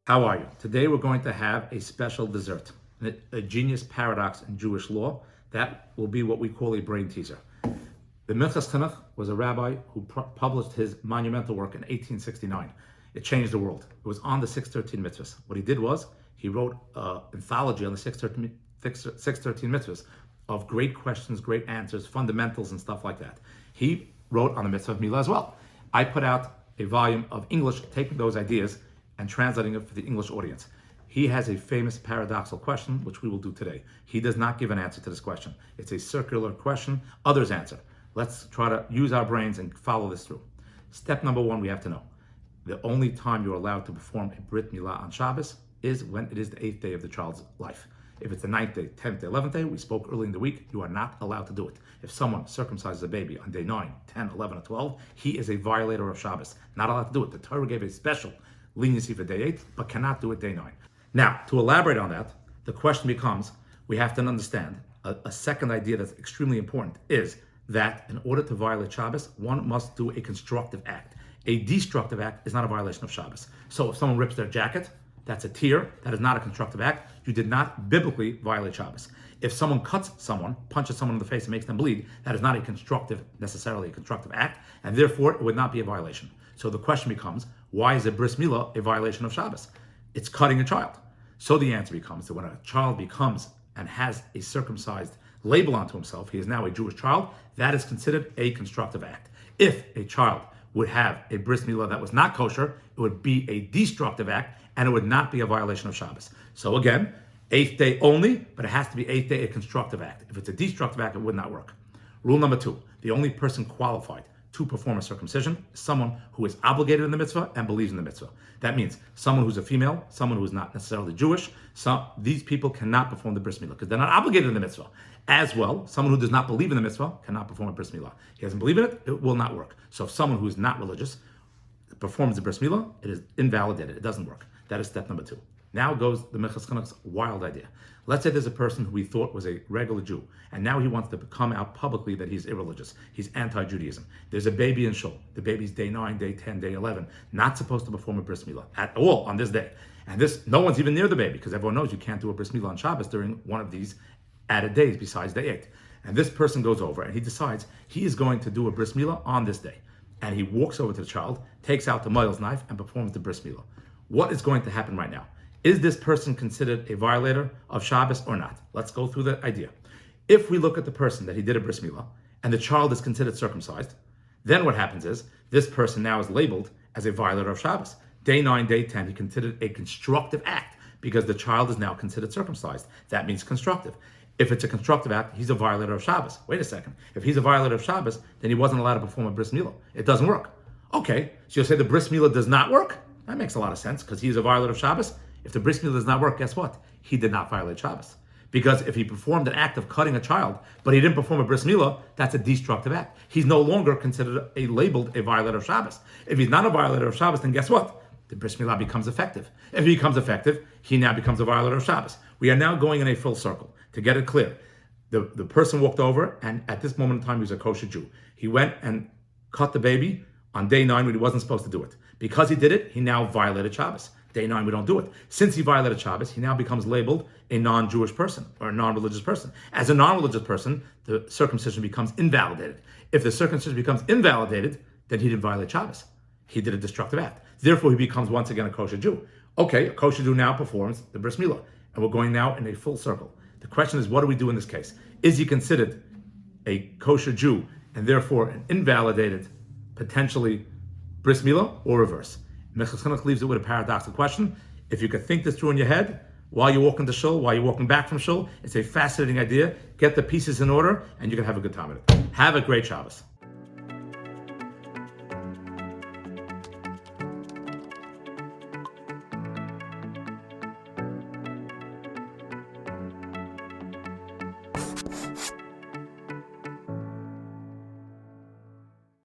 How are you? Today we're going to have a special dessert, a genius paradox in Jewish law. That will be what we call a brain teaser. The Minchas Chinuch was a rabbi who published his monumental work in 1869. It changed the world. It was on the 613 mitzvahs. What he did was he wrote an anthology on the 613 mitzvahs of great questions, great answers, fundamentals, and stuff like that. He wrote on the mitzvah of Milah as well. I put out a volume of English, taking those ideas and translating it for the English audience. He has a famous paradoxical question, which we will do today. He does not give an answer to this question. It's a circular question. Others answer. Let's try to use our brains and follow this through. Step number one, we have to know. The only time you're allowed to perform a Brit Milah on Shabbos is when it is the 8th day of the child's life. If it's the 9th day, 10th day, 11th day, we spoke early in the week, you are not allowed to do it. If someone circumcises a baby on day 9, 10, 11, or 12, he is a violator of Shabbos. Not allowed to do it. The Torah gave a special leniency for day 8, but cannot do it day 9. Now, to elaborate on that, the question becomes, we have to understand, a second idea that's extremely important is that in order to violate Shabbos, one must do a constructive act. A destructive act is not a violation of Shabbos. So if someone rips their jacket, that's a tear, that is not a constructive act. You did not biblically violate Shabbos. If someone cuts someone, punches someone in the face and makes them bleed, that is not necessarily a constructive act, and therefore it would not be a violation. So the question becomes, why is a bris milah a violation of Shabbos? It's cutting a child. So the answer becomes that when a child becomes and has a circumcised label onto himself, he is now a Jewish child, that is considered a constructive act. If a child would have a bris milah that was not kosher, it would be a destructive act, and it would not be a violation of Shabbos. So again, 8th day only, but it has to be 8th day a constructive act. If it's a destructive act, it would not work. Rule number 2, the only person qualified to perform a circumcision is someone who is obligated in the mitzvah and believes in the mitzvah. That means someone who's a female, someone who is not necessarily Jewish. These people cannot perform the bris milah because they're not obligated in the mitzvah. As well, someone who does not believe in the mitzvah cannot perform a bris milah. He doesn't believe in it, it will not work. So if someone who is not religious performs the bris milah, it is invalidated, it doesn't work. That is step number 2. Now goes the Minchas Chinuch's wild idea. Let's say there's a person who we thought was a regular Jew, and now he wants to come out publicly that he's irreligious. He's anti-Judaism. There's a baby in shul. The baby's day 9, day 10, day 11, not supposed to perform a bris milah at all on this day. And no one's even near the baby because everyone knows you can't do a bris milah on Shabbos during one of these added days besides day 8. And this person goes over and he decides he is going to do a bris milah on this day. And he walks over to the child, takes out the moil's knife, and performs the bris milah. What is going to happen right now? Is this person considered a violator of Shabbos or not? Let's go through the idea. If we look at the person that he did a bris milah and the child is considered circumcised, then what happens is this person now is labeled as a violator of Shabbos. Day 9, day 10, he considered a constructive act because the child is now considered circumcised. That means constructive. If it's a constructive act, he's a violator of Shabbos. Wait a second. If he's a violator of Shabbos, then he wasn't allowed to perform a bris milah. It doesn't work. Okay, so you'll say the bris milah does not work? That makes a lot of sense because he's a violator of Shabbos. If the bris milah does not work, guess what? He did not violate Shabbos. Because if he performed an act of cutting a child, but he didn't perform a bris milah, that's a destructive act. He's no longer considered labeled a violator of Shabbos. If he's not a violator of Shabbos, then guess what? The bris milah becomes effective. If he becomes effective, he now becomes a violator of Shabbos. We are now going in a full circle. To get it clear, the person walked over, and at this moment in time, he was a kosher Jew. He went and cut the baby on day 9 when he wasn't supposed to do it. Because he did it, he now violated Shabbos. Day 9, we don't do it. Since he violated Shabbos, he now becomes labeled a non-Jewish person or a non-religious person. As a non-religious person, the circumcision becomes invalidated. If the circumcision becomes invalidated, then he didn't violate Shabbos. He did a destructive act. Therefore, he becomes once again a kosher Jew. Okay, a kosher Jew now performs the bris milah, and we're going now in a full circle. The question is, what do we do in this case? Is he considered a kosher Jew and therefore an invalidated, potentially bris milah, or reverse? Minchas Chinuch leaves it with a paradoxical question. If you could think this through in your head, while you're walking to shul, while you're walking back from shul, it's a fascinating idea. Get the pieces in order, and you can have a good time with it. Have a great Shabbos.